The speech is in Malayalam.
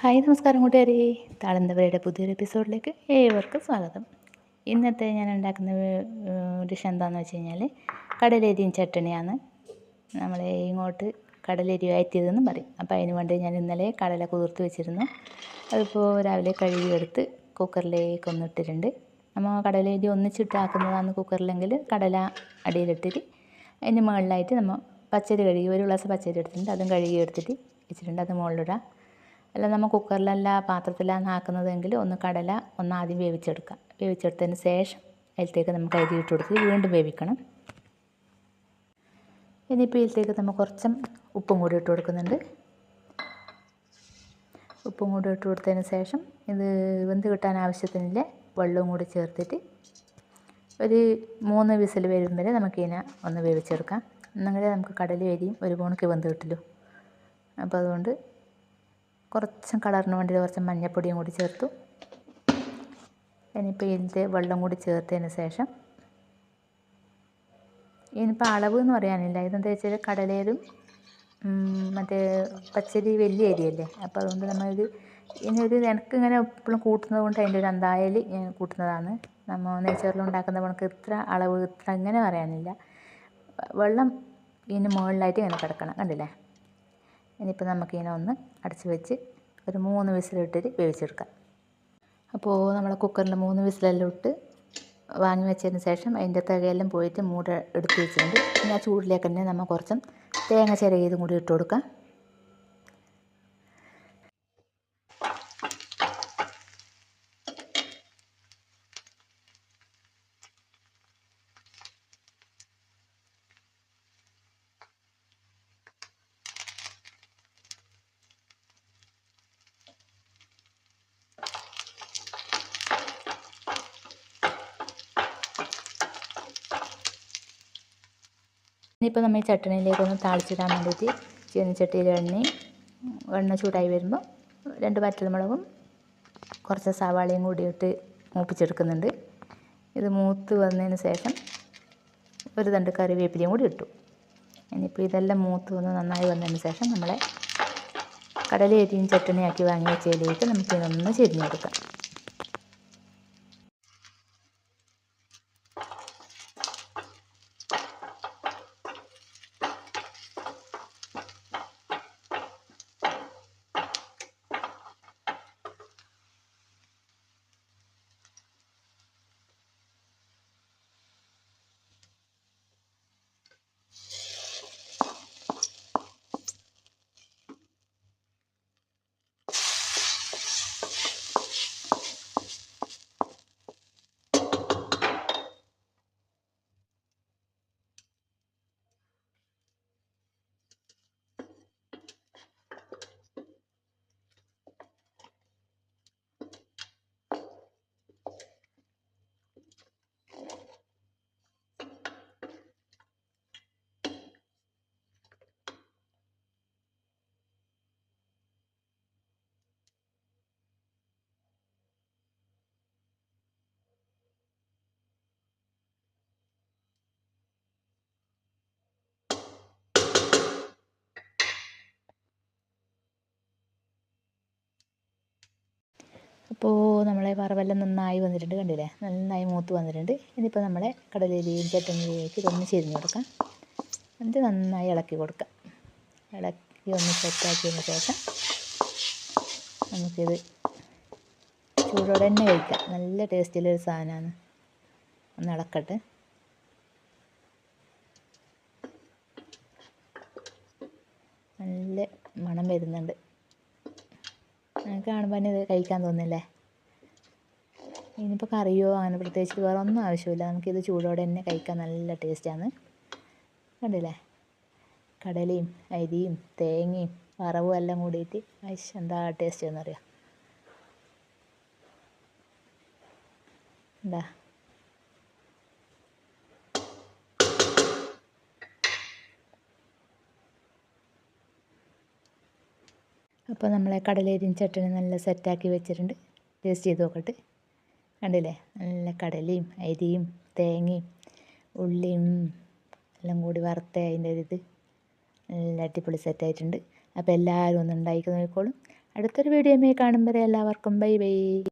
ഹായ് നമസ്കാരം കൂട്ടുകാരി. താളന്തവരയുടെ പുതിയൊരു എപ്പിസോഡിലേക്ക് ഏവർക്കും സ്വാഗതം. ഇന്നത്തെ ഞാൻ ഉണ്ടാക്കുന്ന ഡിഷ് എന്താണെന്ന് വെച്ച് കഴിഞ്ഞാൽ കടലരിയും ചട്ടണിയാണ്. നമ്മൾ ഇങ്ങോട്ട് കടലരി വഴറ്റിയതെന്നും പറയും. അപ്പോൾ അതിന് വേണ്ടി ഞാൻ ഇന്നലെ കടല കുതിർത്ത് വെച്ചിരുന്നു. അതിപ്പോൾ രാവിലെ കഴുകിയെടുത്ത് കുക്കറിലേക്ക് ഒന്നിട്ടിട്ടുണ്ട്. നമ്മൾ കടലരി ഒന്നിച്ചിട്ടാക്കുന്നതാണ് കുക്കറിലെങ്കിൽ കടല അടിയിലിട്ടിട്ട് അതിന് മുകളിലായിട്ട് നമ്മൾ പച്ചരി കഴുകി ഒരു ഗ്ലാസ് പച്ചരി എടുത്തിട്ടുണ്ട്. അതും കഴുകി എടുത്തിട്ട് വെച്ചിട്ടുണ്ട്. അത് മുകളിലിടാം. അല്ല നമ്മൾ കുക്കറിലല്ല പാത്രത്തിലാണ് ആക്കുന്നതെങ്കിൽ ഒന്ന് കടല ആദ്യം വേവിച്ചെടുക്കാം. വേവിച്ചെടുത്തതിന് ശേഷം അതിലേക്ക് നമുക്ക് അരി ഇട്ട് കൊടുത്ത് വീണ്ടും വേവിക്കണം. ഇനിയിപ്പോൾ ഇതിലേക്ക് നമ്മൾ കുറച്ച് ഉപ്പും കൂടി ഇട്ട് കൊടുക്കുന്നുണ്ട്. ഉപ്പും കൂടി ഇട്ട് കൊടുത്തതിന് ശേഷം ഇത് വെന്ത് കിട്ടാൻ ആവശ്യത്തിനുള്ള വെള്ളവും കൂടി ചേർത്തിട്ട് ഒരു 3 വിസിൽ വരും വരെ നമുക്കിതിനെ ഒന്ന് വേവിച്ചെടുക്കാം. എന്നെങ്കിലേ നമുക്ക് കടല അരിയും ഒരു പോണക്ക് വെന്ത് കിട്ടുള്ളൂ. അപ്പോൾ അതുകൊണ്ട് കുറച്ച് കളറിന് വേണ്ടി കുറച്ച് മഞ്ഞൾപ്പൊടിയും കൂടി ചേർത്തു. ഇനിയിപ്പോൾ ഇതിൻ്റെ വെള്ളം കൂടി ചേർത്തതിന് ശേഷം ഇനിയിപ്പോൾ അളവ് എന്ന് പറയാനില്ല. ഇതെന്താ വെച്ചാൽ കടലയിലും മറ്റേ പച്ചരി വലിയ അരിയല്ലേ. അപ്പോൾ അതുകൊണ്ട് നമ്മളിത് ഇനിയൊരു എനിക്കിങ്ങനെ എപ്പോഴും കൂട്ടുന്നത് കൊണ്ട് അതിൻ്റെ ഒരു അന്തായൽ കൂട്ടുന്നതാണ്. നമ്മൾ നെയ്ച്ചോറിൽ ഉണ്ടാക്കുന്ന കണക്ക് ഇത്ര അളവ് ഇത്ര ഇങ്ങനെ പറയാനില്ല. വെള്ളം ഇതിന് മുകളിലായിട്ട് ഇങ്ങനെ കിടക്കണം, കണ്ടില്ലേ. ഇനിയിപ്പോൾ നമുക്കിതിനെ ഒന്ന് അടച്ച് വെച്ച് ഒരു 3 വിസിലിട്ടിട്ട് വേവിച്ചെടുക്കാം. അപ്പോൾ നമ്മൾ കുക്കറിൽ 3 വിസിലെല്ലാം ഇട്ട് വാങ്ങി വെച്ചതിന് ശേഷം അതിൻ്റെ തികയെല്ലാം പോയിട്ട് മൂട എടുത്ത് വെച്ചിട്ടുണ്ട്. ഇനി ആ ചൂടിലേക്ക് തന്നെ നമ്മൾ കുറച്ച് തേങ്ങ ചിരകിയതും കൂടി ഇട്ട് കൊടുക്കാം. ഇനിയിപ്പോൾ നമ്മൾ ഈ ചട്ടണിയിലേക്കൊന്ന് താളിച്ചിടാൻ വേണ്ടിയിട്ട് ചീനച്ചട്ടിയിൽ എണ്ണ ചൂടായി വരുമ്പോൾ 2 വറ്റൽമുളകും കുറച്ച് സവാളയും കൂടിയിട്ട് മൂപ്പിച്ചെടുക്കുന്നുണ്ട്. ഇത് മൂത്ത് വന്നതിന് ശേഷം ഒരു തണ്ട് കറിവേപ്പിലയും കൂടി ഇട്ടു. ഇനിയിപ്പോൾ ഇതെല്ലാം മൂത്ത് വന്ന് നന്നായി വന്നതിന് ശേഷം നമ്മളെ കടലയരിയും ചട്ടണിയാക്കി വാങ്ങി വെച്ചതിലേക്ക് നമുക്കിതൊന്ന് ചെരിഞ്ഞെടുക്കാം. അപ്പോൾ നമ്മളെ വറവെല്ലാം നന്നായി വന്നിട്ടുണ്ട്, കണ്ടില്ലേ. നന്നായി മൂത്ത് വന്നിട്ടുണ്ട്. ഇനിയിപ്പോൾ നമ്മളെ കടലരിയും ചട്ടണിയിലേക്ക് ഇതൊന്ന് ചെരിഞ്ഞ് കൊടുക്കാം. എന്നിട്ട് നന്നായി ഇളക്കി കൊടുക്കാം. ഇളക്കി ഒന്ന് സെറ്റാക്കിയതിന് ശേഷം നമുക്കിത് ചൂടോടെ തന്നെ കഴിക്കാം. നല്ല ടേസ്റ്റിലൊരു സാധനമാണ്. ഒന്ന് ഇളക്കട്ടെ. നല്ല മണം വരുന്നുണ്ട്. കാണുമ്പോൾ തന്നെ ഇത് കഴിക്കാൻ തോന്നില്ലേ. ഇനിയിപ്പോൾ കറിയോ അങ്ങനെ പ്രത്യേകിച്ച് വേറെ ഒന്നും ആവശ്യമില്ല. നമുക്കിത് ചൂടോടെ തന്നെ കഴിക്കാൻ നല്ല ടേസ്റ്റാണ്. കണ്ടില്ലേ, കടലയും അരിയും തേങ്ങയും വറവും എല്ലാം കൂടിയിട്ട് എന്താ ടേസ്റ്റ് എന്നറിയാം. എന്താ അപ്പോൾ നമ്മളെ കടലരിയും ചട്ടണി നല്ല സെറ്റാക്കി വെച്ചിട്ടുണ്ട്. ടേസ്റ്റ് ചെയ്ത് നോക്കട്ടെ. കണ്ടില്ലേ, നല്ല കടലയും അരിയും തേങ്ങയും ഉള്ളിയും എല്ലാം കൂടി വറുത്ത അതിൻ്റെ ഒരു ഇത് നല്ല അടിപൊളി സെറ്റായിട്ടുണ്ട്. അപ്പോൾ എല്ലാവരും ഒന്ന് ഉണ്ടാക്കി നോക്കിക്കോളും. അടുത്തൊരു വീഡിയോയുമായി കാണും വരെ എല്ലാവർക്കും ബൈ ബൈ.